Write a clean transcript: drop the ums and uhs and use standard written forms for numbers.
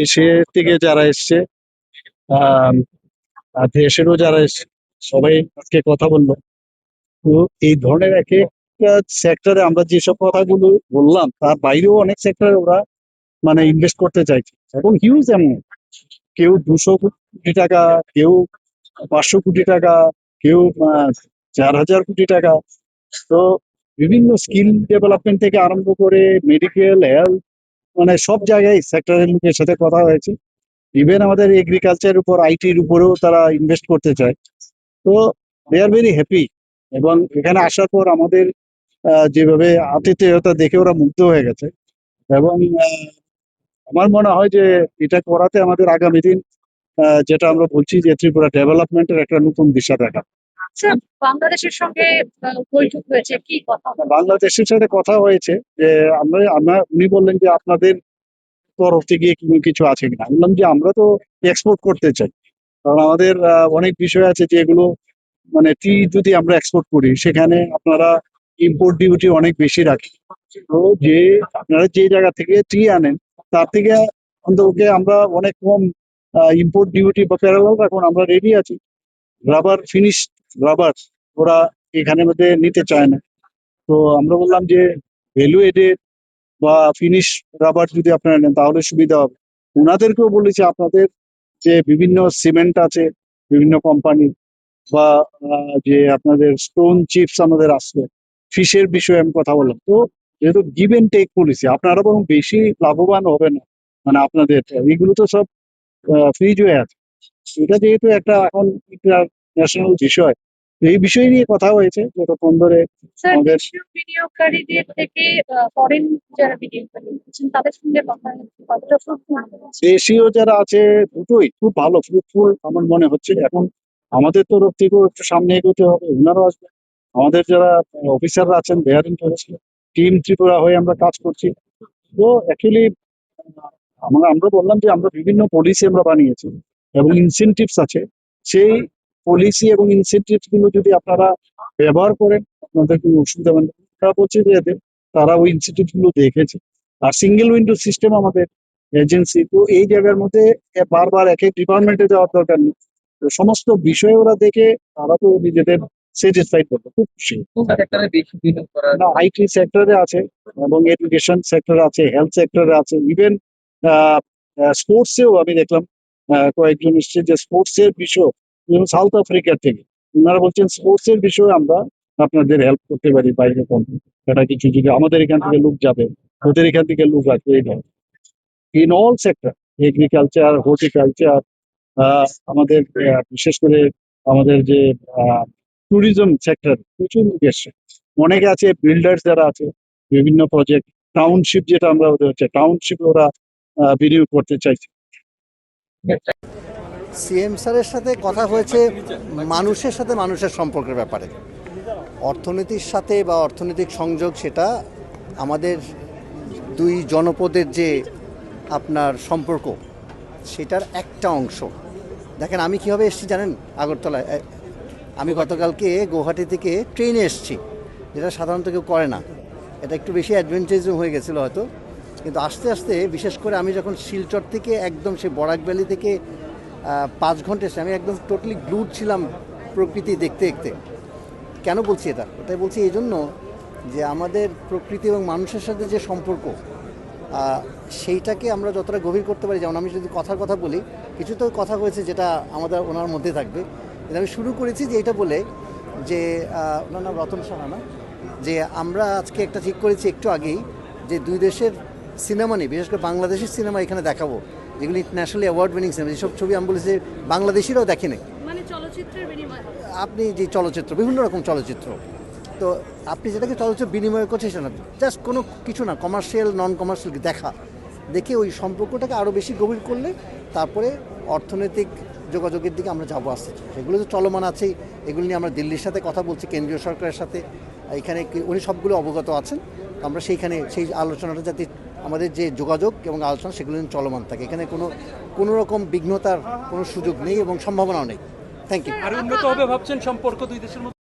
দেশের থেকে যারা এসছে, আহ আর দেশেরও যারা এসছে, সবাই আজকে কথা বললো। তো এই ধরনের এক একটা সেক্টরে আমরা যেসব কথাগুলো বললাম তার বাইরেও অনেক সেক্টরে ওরা মানে ইনভেস্ট করতে চাইছে এবং হিউজ অ্যামাউন্ট। কেউ 200 কোটি টাকা, কেউ 500 কোটি টাকা, কেউ 4,000 কোটি টাকা। তো বিভিন্ন স্কিল ডেভেলপমেন্ট থেকে আরম্ভ করে মেডিকেল, হেলথ, মানে সব জায়গায় সেক্টরের লোকের সাথে কথা হয়েছে। ইভেন আমাদের এগ্রিকালচার উপর, আইটির উপরেও তারা ইনভেস্ট করতে চায়। তো দে আর ভেরি হ্যাপি। এবং এখানে আসার পর আমাদের যেভাবে আতিথেয়তা দেখে ওরা মুগ্ধ হয়ে গেছে। এবং আমার মনে হয় যে এটা করাতে আমাদের আগামী দিন, যেটা আমরা বলছি যে ত্রিপুরা ডেভেলপমেন্টের একটা নতুন দিশা দেখা। আচ্ছা, বাংলাদেশের সঙ্গে বৈঠক হয়েছে, কি কথা? বাংলাদেশের সাথে কথা হয়েছে যে উনি বললেন যে আপনাদের তরফ থেকে কোনো কিছু আছে কিনা। বললাম যে আমরা তো এক্সপোর্ট করতে চাই, কারণ আমাদের অনেক বিষয় আছে যেগুলো, মানে টি যদি আমরা এক্সপোর্ট করি সেখানে আপনারা ইম্পোর্ট ডিউটি অনেক বেশি রাখেন। তো যে আপনারা যে জায়গা থেকে টি আনেন তার থেকে অন্তত আমরা অনেক কম ইম্পোর্ট ডিউটি বা প্যারালাল রাখুন, আমরা রেডি আছি। রাবার, ফিনিশ রাবার ওরা এখানে মধ্যে নিতে চায় না। তো আমরা বললাম যে ভ্যালু এডেড বা ফিনিশ রাবার যদি আপনারা নেন তাহলে সুবিধা হবে। ওনাদেরকেও বলেছি আপনাদের যে বিভিন্ন সিমেন্ট আছে বিভিন্ন কোম্পানি, বা যে আপনাদের স্টোন চিপস আমাদের আসবে, ফিশের বিষয়ে আমি কথা বললাম। তো যেহেতু গিভ এন্ড টেক পলিসি, আপনারা বরং বেশি লাভবান হবে না, মানে আপনাদের এগুলো তো সব ফ্রিজ হয়ে আছে। এটা যেহেতু একটা এখন ইন্টারন্যাশনাল বিষয়, এই বিষয় নিয়ে কথা হয়েছে যতক্ষণ ধরে স্যার, আমাদের দেশীয় বিনিয়োগকারীদের থেকে ফরেন যারা বিনিয়োগকারী আছেন তাদের সঙ্গে কথা কতটা fruitful হয়েছে? দেশীয় যারা আছে দুটোই খুব ভালো, ফ্রুটফুল আমার মনে হচ্ছে। এখন আমাদের তরফ থেকেও একটু সামনে এগোতে হবে, ওনারাও আসবে। আমাদের যারা অফিসাররা আছেন দেয়ার ইন্টারেস্টেড, টিম ত্রিপুরা হয়ে আমরা কাজ করছি। তো অ্যাকচুয়ালি আমরা বললাম যে আমরা বিভিন্ন পলিসি আমরা বানিয়েছি এবং ইনসেনটিভস আছে। সেই পলিসি এবং ইনসেনটিভস গুলো যদি আপনারা ব্যবহার করেন আপনাদের কোনো অসুবিধা হবে না। তারা বলছে যে তারা ওই ইনসেনটিভস গুলো দেখেছে। আর সিঙ্গেল উইন্ডো সিস্টেম আমাদের এজেন্সি, তো এই জায়গার মধ্যে বারবার এক এক ডিপার্টমেন্টে যাওয়ার দরকার নেই। তো সমস্ত বিষয় ওরা দেখে তারা তো নিজেদের স্যাটিসফাইড করবে, খুব খুশি। না, আইটি সেক্টরে আছে এবং এডুকেশন সেক্টরে আছে, হেলথ সেক্টরে আছে, ইভেন স্পোর্টসেও আমি দেখলাম কয়েকজন এসছে যে স্পোর্টস এর বিষয়, সাউথ আফ্রিকার থেকে ওনারা বলছেন স্পোর্টস এর বিষয়ে আমরা আপনাদের হেল্প করতে পারি বাইরে কোম্পানি। এটা কিছু যদি আমাদের এখান থেকে লোক যাবে, ওদের এখান থেকে লোক আসবে, এই ধরনের in all sector, agriculture, horticulture, আমাদের বিশেষ করে আমাদের যে ট্যুরিজম সেক্টর প্রচুর লোক এসছে। অনেকে আছে বিল্ডার্স যারা আছে, বিভিন্ন প্রজেক্ট, টাউনশিপ যেটা আমরা ওদের হচ্ছে টাউনশিপ ওরা বিনিয়োগ করতে চাইছে। সিএম স্যারের সাথে কথা হয়েছে মানুষের সাথে মানুষের সম্পর্কের ব্যাপারে। অর্থনীতির সাথে বা অর্থনৈতিক সংযোগ সেটা আমাদের দুই জনপদের যে আপনার সম্পর্ক সেটার একটা অংশ। দেখেন আমি কীভাবে এসেছি জানেন আগরতলায়? আমি গতকালকে গৌহাটি থেকে ট্রেনে এসেছি, যেটা সাধারণত কেউ করে না। এটা একটু বেশি অ্যাডভেঞ্চারাইজিং হয়ে গেছিলো হয়তো, কিন্তু আস্তে আস্তে বিশেষ করে আমি যখন শিলচর থেকে একদম সেই বরাক ভ্যালি থেকে 5 ঘন্টা এসে আমি একদম টোটালি গ্লুড ছিলাম প্রকৃতি দেখতে দেখতে। কেন বলছি এটা? ওটাই বলছি এই জন্য যে আমাদের প্রকৃতি এবং মানুষের সাথে যে সম্পর্ক সেইটাকে আমরা যতটা গভীর করতে পারি। যেমন আমি যদি কথার কথা বলি, কিছু তো কথা হয়েছে যেটা আমাদের ওনার মধ্যে থাকবে। কিন্তু আমি শুরু করেছি যে এটা বলে যে ওনার নাম রতন সাহা না, যে আমরা আজকে একটা ঠিক করেছি একটু আগেই যে দুই দেশের সিনেমা নিয়ে, বিশেষ করে বাংলাদেশের সিনেমা এখানে দেখাবো, যেগুলি ইন্টারন্যাশনালি অ্যাওয়ার্ড উইনিং সিনেমা। যেসব ছবি আমি বলেছি বাংলাদেশিরাও দেখেনি, মানে চলচ্চিত্রের বিনিময় আপনি যে চলচ্চিত্র, বিভিন্ন রকম চলচ্চিত্র, তো আপনি যেটাকে চলচ্চিত্র বিনিময় করছে সেটা না, জাস্ট কোনো কিছু না, কমার্শিয়াল নন কমার্শিয়াল দেখা, দেখে ওই সম্পর্কটাকে আরও বেশি গভীর করলে তারপরে অর্থনৈতিক যোগাযোগের দিকে আমরা যাবো আসতে চাই। সেগুলো তো চলমান আছেই, এগুলো নিয়ে আমরা দিল্লির সাথে কথা বলছি, কেন্দ্রীয় সরকারের সাথে। এখানে উনি সবগুলো অবগত আছেন। আমরা সেই আলোচনাটা যাতে আমাদের যে যোগাযোগ এবং আলোচনা সেগুলো যেন চলমান থাকে, এখানে কোনো রকম বিঘ্নতার কোনো সুযোগ নেই এবং সম্ভাবনাও নেই। Thank you. আর উন্নত হবে ভাবছেন সম্পর্ক দুই দেশের মধ্যে?